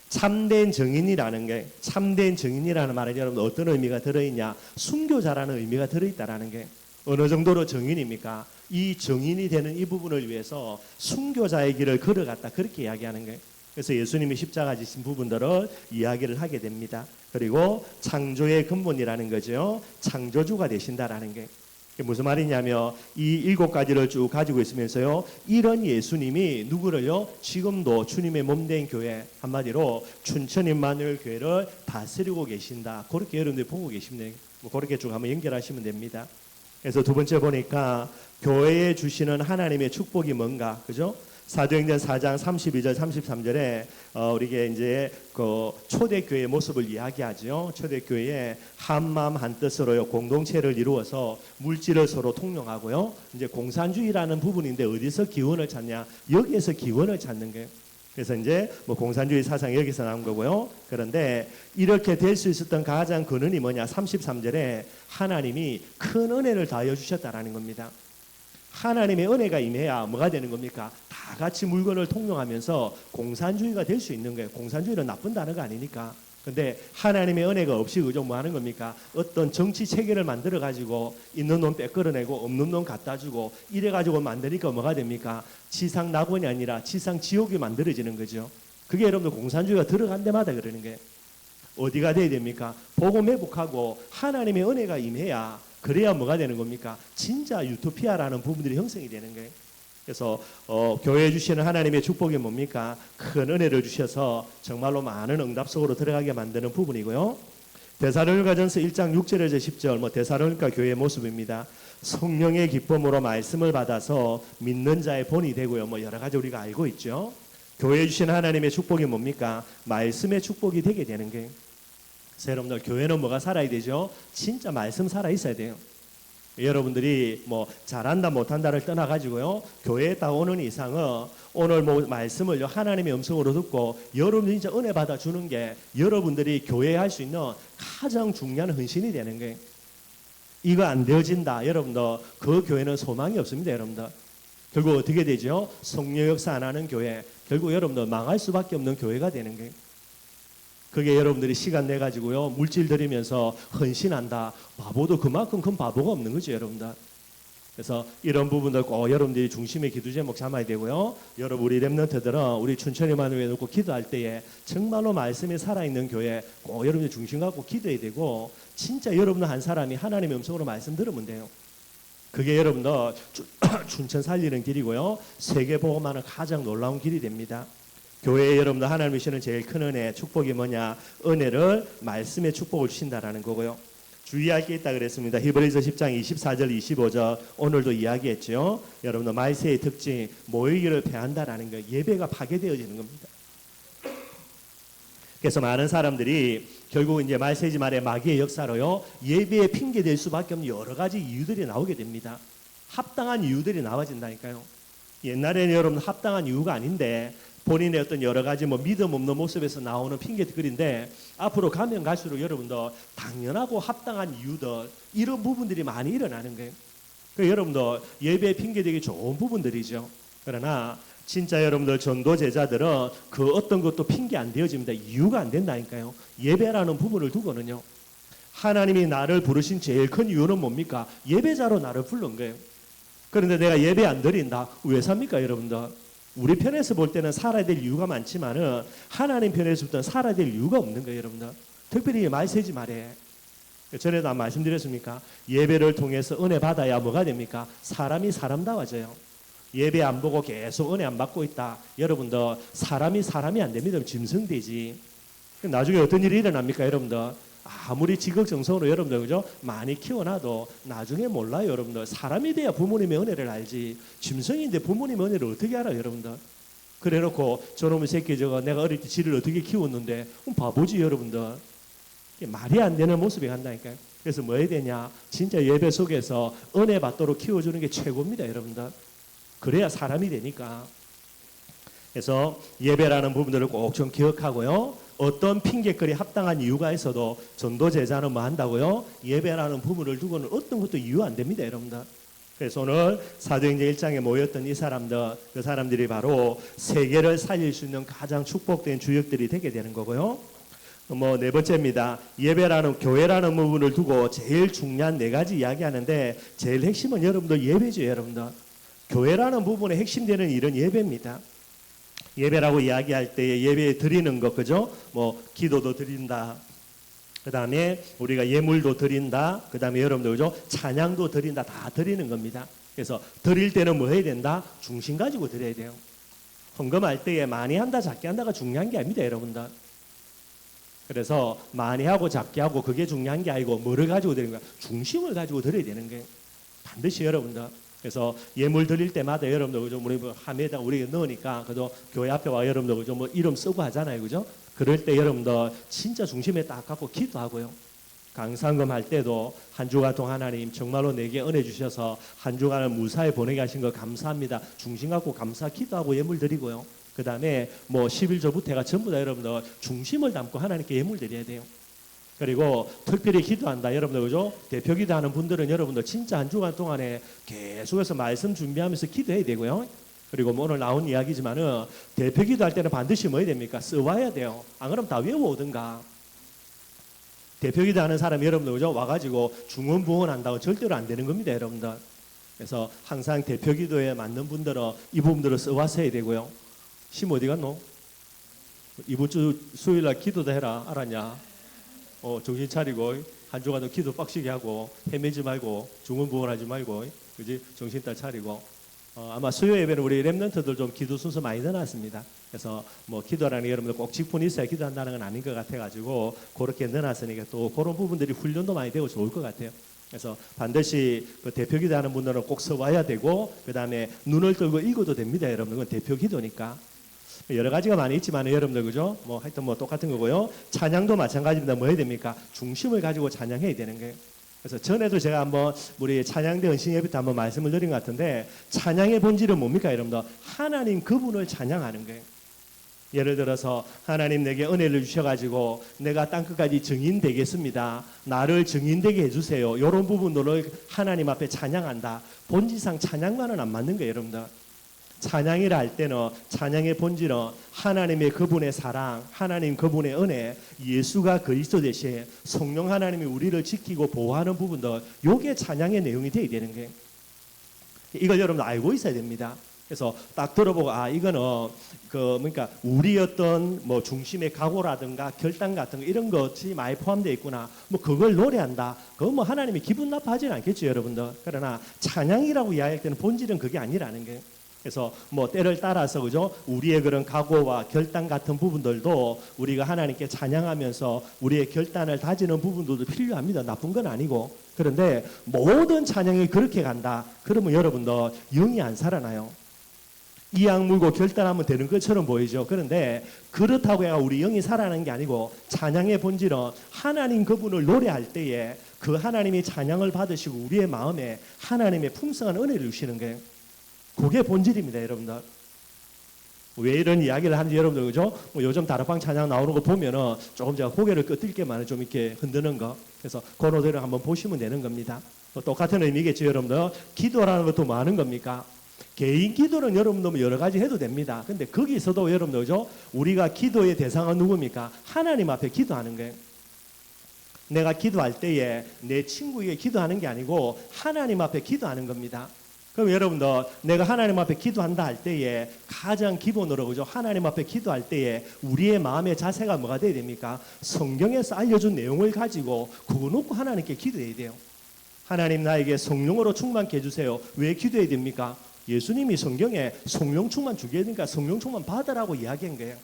참된 정인이라는 게, 참된 정인이라는 말은 여러분 어떤 의미가 들어있냐? 순교자라는 의미가 들어있다라는 게, 어느 정도로 정인입니까? 이 정인이 되는 이 부분을 위해서 순교자의 길을 걸어갔다, 그렇게 이야기하는 거예요. 그래서 예수님이 십자가 지신 부분들을 이야기를 하게 됩니다. 그리고 창조의 근본이라는 거죠. 창조주가 되신다라는 게 무슨 말이냐면 이 7가지를 쭉 가지고 있으면서요, 이런 예수님이 누구를요? 지금도 주님의 몸된 교회, 한마디로 춘천 임마누엘 교회를 다스리고 계신다. 그렇게 여러분들이 보고 계십니다. 그렇게 쭉 한번 연결하시면 됩니다. 그래서 두 번째 보니까 교회에 주시는 하나님의 축복이 뭔가, 그죠? 사도행전 4장 32절 33절에 우리가 이제 그 초대교회의 모습을 이야기하죠. 초대교회에 한 마음 한 뜻으로요, 공동체를 이루어서 물질을 서로 통용하고요. 이제 공산주의라는 부분인데 어디서 기원을 찾냐? 여기에서 기원을 찾는 거예요. 그래서 이제 공산주의 사상이 여기서 나온 거고요. 그런데 이렇게 될 수 있었던 가장 근원이 뭐냐? 33절에 하나님이 큰 은혜를 다하여 주셨다라는 겁니다. 하나님의 은혜가 임해야 뭐가 되는 겁니까? 다 같이 물건을 통용하면서 공산주의가 될 수 있는 거예요. 공산주의는 나쁜 단어가 아니니까. 근데 하나님의 은혜가 없이 그저 뭐 하는 겁니까? 어떤 정치 체계를 만들어 가지고 있는 놈 빼끌어내고 없는 놈 갖다 주고 이래 가지고 만드니까 뭐가 됩니까? 지상 낙원이 아니라 지상 지옥이 만들어지는 거죠. 그게 여러분들 공산주의가 들어간 데마다 그러는 거예요. 어디가 돼야 됩니까? 복음 회복하고 하나님의 은혜가 임해야, 그래야 뭐가 되는 겁니까? 진짜 유토피아라는 부분들이 형성이 되는 거예요. 그래서 교회에 주시는 하나님의 축복이 뭡니까? 큰 은혜를 주셔서 정말로 많은 응답 속으로 들어가게 만드는 부분이고요. 데살로니가전서 1장 6절에서 10절 데살로니가 교회의 모습입니다. 성령의 기쁨으로 말씀을 받아서 믿는 자의 본이 되고요. 여러 가지 우리가 알고 있죠. 교회에 주시는 하나님의 축복이 뭡니까? 말씀의 축복이 되게 되는 거예요. 그래서 여러분들 교회는 뭐가 살아야 되죠? 진짜 말씀 살아 있어야 돼요. 여러분들이 잘한다 못한다를 떠나가지고요, 교회에 딱 오는 이상은 오늘 말씀을 하나님의 음성으로 듣고 여러분이 진짜 은혜 받아 주는 게 여러분들이 교회에 할 수 있는 가장 중요한 헌신이 되는 거예요. 이거 안 되어진다, 여러분들 그 교회는 소망이 없습니다. 여러분들 결국 어떻게 되죠? 성령 역사 안 하는 교회, 결국 여러분들 망할 수밖에 없는 교회가 되는 거예요. 그게 여러분들이 시간 내 가지고요 물질 들이면서 헌신한다. 바보도 그만큼 큰 바보가 없는 거죠, 여러분들. 그래서 이런 부분들 꼭 여러분들이 중심의 기도 제목 삼아야 되고요. 여러분 우리 렘넌트들은 우리 춘천에만 위해 놓고 기도할 때에 정말로 말씀이 살아있는 교회 꼭 여러분들 중심 갖고 기도해야 되고 진짜 여러분 한 사람이 하나님의 음성으로 말씀 들으면 돼요. 그게 여러분들 춘천 살리는 길이고요. 세계 복음화는 가장 놀라운 길이 됩니다. 교회에 여러분들 하나님이 주시는 제일 큰 은혜, 축복이 뭐냐? 은혜를 말씀의 축복을 주신다라는 거고요. 주의할 게 있다 그랬습니다. 히브리서 10장 24절 25절 오늘도 이야기했죠. 여러분들 말세의 특징 모이기를 패한다라는 거, 예배가 파괴되어지는 겁니다. 그래서 많은 사람들이 결국 이제 말세지 말의 마귀의 역사로요 예배에 핑계 될 수밖에 없는 여러 가지 이유들이 나오게 됩니다. 합당한 이유들이 나와진다니까요. 옛날에는 여러분 합당한 이유가 아닌데 본인의 어떤 여러 가지 믿음 없는 모습에서 나오는 핑계들인데 앞으로 가면 갈수록 여러분들 당연하고 합당한 이유들 이런 부분들이 많이 일어나는 거예요. 그러니까 여러분들 예배에 핑계되기 좋은 부분들이죠. 그러나 진짜 여러분들 전도 제자들은 그 어떤 것도 핑계 안 되어집니다. 이유가 안 된다니까요. 예배라는 부분을 두고는요. 하나님이 나를 부르신 제일 큰 이유는 뭡니까? 예배자로 나를 부른 거예요. 그런데 내가 예배 안 드린다. 왜 삽니까, 여러분들? 우리 편에서 볼 때는 살아야 될 이유가 많지만은 하나님 편에서 볼 때는 살아야 될 이유가 없는 거예요, 여러분들. 특별히 말세지 말에. 전에도 안 말씀드렸습니까? 예배를 통해서 은혜 받아야 뭐가 됩니까? 사람이 사람다워져요. 예배 안 보고 계속 은혜 안 받고 있다. 여러분들 사람이 안 됩니다. 짐승되지. 나중에 어떤 일이 일어납니까, 여러분들? 아무리 지극정성으로 여러분들 그죠? 많이 키워놔도 나중에 몰라요, 여러분들. 사람이 돼야 부모님의 은혜를 알지. 짐승인데 부모님의 은혜를 어떻게 알아요, 여러분들? 그래놓고 저놈의 새끼 저거 내가 어릴 때 지를 어떻게 키웠는데 바보지, 여러분들. 말이 안 되는 모습이 간다니까요. 그래서 뭐 해야 되냐? 진짜 예배 속에서 은혜 받도록 키워주는 게 최고입니다, 여러분들. 그래야 사람이 되니까. 그래서 예배라는 부분들을 꼭 좀 기억하고요. 어떤 핑계거리 합당한 이유가 있어도 전도 제자는 뭐 한다고요? 예배라는 부분을 두고는 어떤 것도 이유 안 됩니다, 여러분들. 그래서 오늘 사도행전 1장에 모였던 이 사람들, 그 사람들이 바로 세계를 살릴 수 있는 가장 축복된 주역들이 되게 되는 거고요. 네 번째입니다. 예배라는 교회라는 부분을 두고 제일 중요한 네 가지 이야기하는데 제일 핵심은 여러분들 예배죠, 여러분들. 교회라는 부분의 핵심되는 일은 예배입니다. 예배라고 이야기할 때 예배 드리는 것, 그죠? 기도도 드린다. 그 다음에 우리가 예물도 드린다. 그 다음에 여러분들, 그죠? 찬양도 드린다. 다 드리는 겁니다. 그래서 드릴 때는 뭐 해야 된다? 중심 가지고 드려야 돼요. 헌금할 때에 많이 한다, 작게 한다가 중요한 게 아닙니다, 여러분들. 그래서 많이 하고 작게 하고 그게 중요한 게 아니고 뭐를 가지고 드리는 거야? 중심을 가지고 드려야 되는 게 반드시 여러분들. 그래서 예물 드릴 때마다 여러분들 그죠? 우리 함에다 우리가 넣으니까 그죠? 교회 앞에 와 여러분들 그죠? 이름 쓰고 하잖아요, 그죠? 그럴 때 여러분들 진짜 중심에 딱 갖고 기도하고요. 강상금 할 때도 한 주간 동안 하나님 정말로 내게 은혜 주셔서 한 주간을 무사히 보내게 하신 거 감사합니다. 중심 갖고 감사 기도하고 예물 드리고요. 그 다음에 11조부터가 전부 다 여러분들 중심을 담고 하나님께 예물 드려야 돼요. 그리고 특별히 기도한다, 여러분들 그죠? 대표 기도하는 분들은 여러분들 진짜 한 주간 동안에 계속해서 말씀 준비하면서 기도해야 되고요. 그리고 오늘 나온 이야기지만은 대표 기도할 때는 반드시 뭐 해야 됩니까? 써와야 돼요. 안 그러면 다 외워오든가. 대표 기도하는 사람이 여러분들 그죠? 와가지고 중언부언한다고 절대로 안 되는 겁니다, 여러분들. 그래서 항상 대표 기도에 맞는 분들은 이 부분들을 써왔어야 되고요. 심 어디 갔노? 이번 주 수요일날 기도도 해라, 알았냐? 정신 차리고 한 주간도 기도 빡시게 하고 헤매지 말고 중언부언하지 말고, 그지? 정신 딱 차리고. 아마 수요 예배는 우리 렘넌트들 좀 기도 순서 많이 넣어놨습니다. 그래서 기도라는 게 여러분들 꼭 직분이 있어야 기도한다는 건 아닌 것 같아가지고 그렇게 넣어놨으니까 또 그런 부분들이 훈련도 많이 되고 좋을 것 같아요. 그래서 반드시 그 대표 기도하는 분들은 꼭 써와야 되고 그 다음에 눈을 들고 읽어도 됩니다, 여러분. 그건 대표 기도니까. 여러 가지가 많이 있지만 여러분들 그죠? 하여튼 똑같은 거고요. 찬양도 마찬가지입니다. 뭐 해야 됩니까? 중심을 가지고 찬양해야 되는 거예요. 그래서 전에도 제가 한번 우리 찬양대 은신 예배 때 한번 말씀을 드린 것 같은데 찬양의 본질은 뭡니까, 여러분들? 하나님 그분을 찬양하는 거예요. 예를 들어서 하나님 내게 은혜를 주셔가지고 내가 땅끝까지 증인 되겠습니다. 나를 증인되게 해주세요. 이런 부분들을 하나님 앞에 찬양한다. 본질상 찬양과는 안 맞는 거예요, 여러분들. 찬양이라 할 때는 찬양의 본질은 하나님의 그분의 사랑, 하나님 그분의 은혜, 예수가 그리스도 대신 성령 하나님이 우리를 지키고 보호하는 부분들, 요게 찬양의 내용이 되어야 되는 거예요. 이걸 여러분 알고 있어야 됩니다. 그래서 딱 들어보고 이거는 그러니까 우리 어떤 뭐 중심의 각오라든가 결단 같은 거 이런 것이 많이 포함되어 있구나. 뭐 그걸 노래한다. 그건 뭐 하나님이 기분 나빠하지는 않겠죠, 여러분들. 그러나 찬양이라고 이야기할 때는 본질은 그게 아니라는 거예요. 그래서 뭐 때를 따라서 그죠? 우리의 그런 각오와 결단 같은 부분들도 우리가 하나님께 찬양하면서 우리의 결단을 다지는 부분들도 필요합니다. 나쁜 건 아니고. 그런데 모든 찬양이 그렇게 간다. 그러면 여러분들 영이 안 살아나요. 이악 물고 결단하면 되는 것처럼 보이죠. 그런데 그렇다고 해야 우리 영이 살아나는 게 아니고 찬양의 본질은 하나님 그분을 노래할 때에 그 하나님이 찬양을 받으시고 우리의 마음에 하나님의 풍성한 은혜를 주시는 거예요. 그게 본질입니다, 여러분들. 왜 이런 이야기를 하는지 여러분들 그죠? 뭐 요즘 다락방 찬양 나오는 거 보면은 조금 제가 고개를 끄덕게만 좀 이렇게 흔드는 거. 그래서 그 노래를 한번 보시면 되는 겁니다. 똑같은 의미겠죠, 여러분들. 기도라는 것도 뭐 하는 겁니까? 개인 기도는 여러분들 여러 가지 해도 됩니다. 근데 거기서도 여러분들 그죠? 우리가 기도의 대상은 누굽니까? 하나님 앞에 기도하는 거예요. 내가 기도할 때에 내 친구에게 기도하는 게 아니고 하나님 앞에 기도하는 겁니다. 그럼 여러분들 내가 하나님 앞에 기도한다 할 때에 가장 기본으로 그죠? 하나님 앞에 기도할 때에 우리의 마음의 자세가 뭐가 돼야 됩니까? 성경에서 알려준 내용을 가지고 그거 놓고 하나님께 기도해야 돼요. 하나님 나에게 성령으로 충만케 해주세요. 왜 기도해야 됩니까? 예수님이 성경에 성령 충만 주게 되니까 성령 충만 받으라고 이야기한 거예요.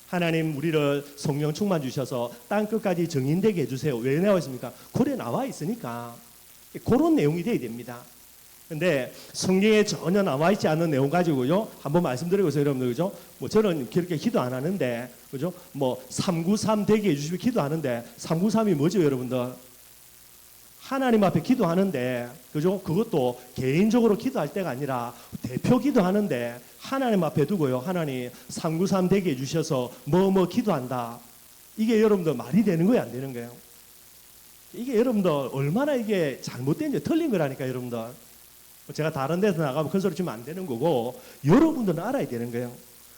하나님 우리를 성령 충만 주셔서 땅끝까지 증인되게 해주세요. 왜 나와 있습니까? 그래 나와 있으니까. 그런 내용이 돼야 됩니다. 근데 성경에 전혀 나와 있지 않은 내용 가지고요. 한번 말씀드리고 있어요, 여러분들. 그죠? 뭐 저는 그렇게 기도 안 하는데, 그죠? 뭐 393 되게 해주시면 기도하는데, 393이 뭐죠, 여러분들? 하나님 앞에 기도하는데, 그죠? 그것도 개인적으로 기도할 때가 아니라 대표 기도하는데, 하나님 앞에 두고요. 하나님 393 되게 해주셔서 뭐 기도한다. 이게 여러분들 말이 되는 거예요, 안 되는 거예요? 이게 여러분들 얼마나 이게 잘못된지 틀린 거라니까, 여러분들. 제가 다른 데서 나가면 큰 소리 치면 안 되는 거고 여러분들은 알아야 되는 거예요.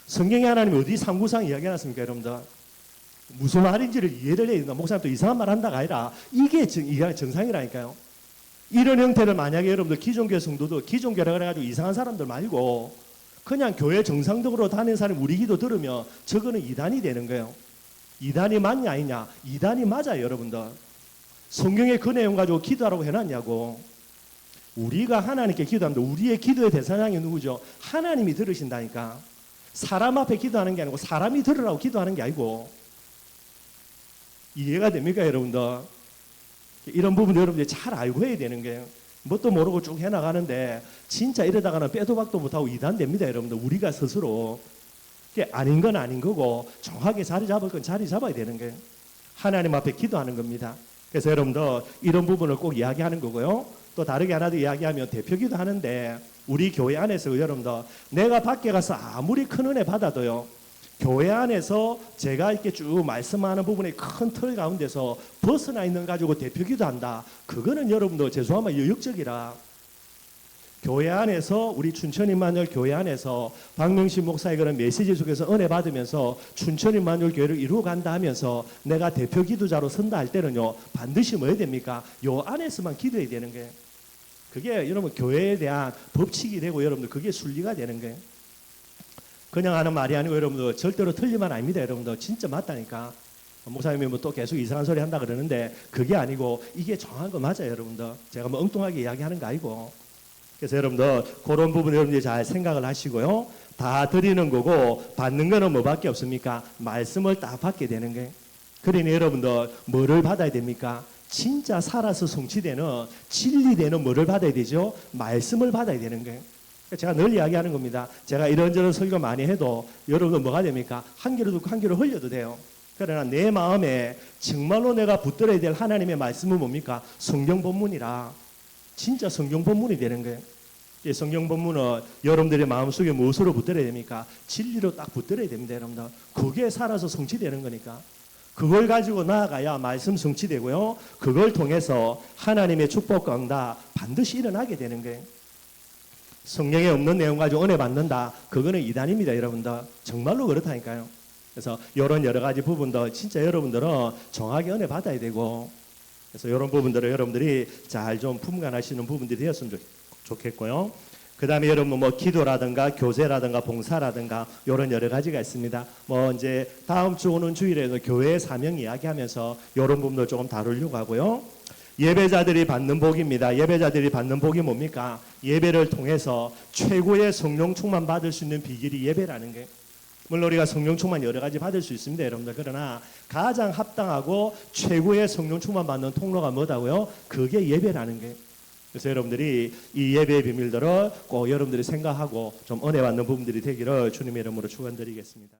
성경에 하나님이 어디 393 이야기해놨습니까, 여러분들? 무슨 말인지를 이해를 해야 된다. 목사님 또 이상한 말 한다가 아니라 이게 정상이라니까요. 이런 형태를 만약에 여러분들 기존교회 성도도 기존교회라 그래가지고 이상한 사람들 말고 그냥 교회 정상적으로 다니는 사람이 우리 기도 들으면 저거는 이단이 되는 거예요. 이단이 맞냐 아니냐? 이단이 맞아요, 여러분들. 성경에 그 내용 가지고 기도하라고 해놨냐고. 우리가 하나님께 기도합니다. 우리의 기도의 대상이 누구죠? 하나님이 들으신다니까. 사람 앞에 기도하는 게 아니고 사람이 들으라고 기도하는 게 아니고. 이해가 됩니까, 여러분들? 이런 부분도 여러분들이 잘 알고 해야 되는 거예요. 뭣도 모르고 쭉 해나가는데 진짜 이러다가는 빼도 박도 못하고 이단됩니다, 여러분들. 우리가 스스로. 아닌 건 아닌 거고 정확하게 자리 잡을 건 자리 잡아야 되는 거예요. 하나님 앞에 기도하는 겁니다. 그래서 여러분들 이런 부분을 꼭 이야기하는 거고요. 또 다르게 하나 더 이야기하면 대표기도 하는데 우리 교회 안에서 여러분들 내가 밖에 가서 아무리 큰 은혜 받아도요. 교회 안에서 제가 이렇게 쭉 말씀하는 부분의 큰 틀 가운데서 벗어나 있는 가지고 대표기도 한다. 그거는 여러분들 죄송하면 여역적이라. 교회 안에서 우리 춘천임마누엘 교회 안에서 박명신 목사의 그런 메시지 속에서 은혜 받으면서 춘천임마누엘 교회를 이루어간다 하면서 내가 대표 기도자로 선다 할 때는요 반드시 뭐 해야 됩니까? 요 안에서만 기도해야 되는 거예요. 그게 여러분 교회에 대한 법칙이 되고 여러분들 그게 순리가 되는 거예요. 그냥 하는 말이 아니고 여러분들 절대로 틀린 말 아닙니다. 여러분들 진짜 맞다니까. 목사님이 뭐 또 계속 이상한 소리 한다 그러는데 그게 아니고 이게 정확한 거 맞아요, 여러분들. 제가 뭐 엉뚱하게 이야기하는 거 아니고. 그래서 여러분들 그런 부분 여러분들이 잘 생각을 하시고요. 다 드리는 거고 받는 거는 뭐밖에 없습니까? 말씀을 딱 받게 되는 거예요. 그러니 여러분들 뭐를 받아야 됩니까? 진짜 살아서 성취되는 진리되는 뭐를 받아야 되죠? 말씀을 받아야 되는 거예요. 제가 늘 이야기하는 겁니다. 제가 이런저런 설교 많이 해도 여러분 뭐가 됩니까? 한 귀로 듣고 한 귀로 흘려도 돼요. 그러나 내 마음에 정말로 내가 붙들어야 될 하나님의 말씀은 뭡니까? 성경 본문이라. 진짜 성경 본문이 되는 거예요. 이 성경 본문은 여러분들의 마음속에 무엇으로 붙들어야 됩니까? 진리로 딱 붙들어야 됩니다, 여러분들. 그게 살아서 성취되는 거니까. 그걸 가지고 나아가야 말씀 성취되고요. 그걸 통해서 하나님의 축복과 응답 반드시 일어나게 되는 거예요. 성경에 없는 내용 가지고 은혜 받는다. 그거는 이단입니다, 여러분들. 정말로 그렇다니까요. 그래서 이런 여러 가지 부분도 진짜 여러분들은 정확히 은혜 받아야 되고, 그래서 이런 부분들을 여러분들이 잘 좀 품간하시는 부분들이 되었으면 좋겠고요. 그 다음에 여러분 뭐 기도라든가 교제라든가 봉사라든가 이런 여러 가지가 있습니다. 뭐 이제 다음 주 오는 주일에도 교회의 사명 이야기하면서 이런 부분들 조금 다루려고 하고요. 예배자들이 받는 복입니다. 예배자들이 받는 복이 뭡니까? 예배를 통해서 최고의 성령 충만 받을 수 있는 비결이 예배라는 게. 물론 우리가 성령 충만 여러 가지 받을 수 있습니다, 여러분들. 그러나 가장 합당하고 최고의 성령 충만 받는 통로가 뭐다고요? 그게 예배라는 게. 그래서 여러분들이 이 예배의 비밀들을 꼭 여러분들이 생각하고 좀 은혜 받는 부분들이 되기를 주님의 이름으로 축원드리겠습니다.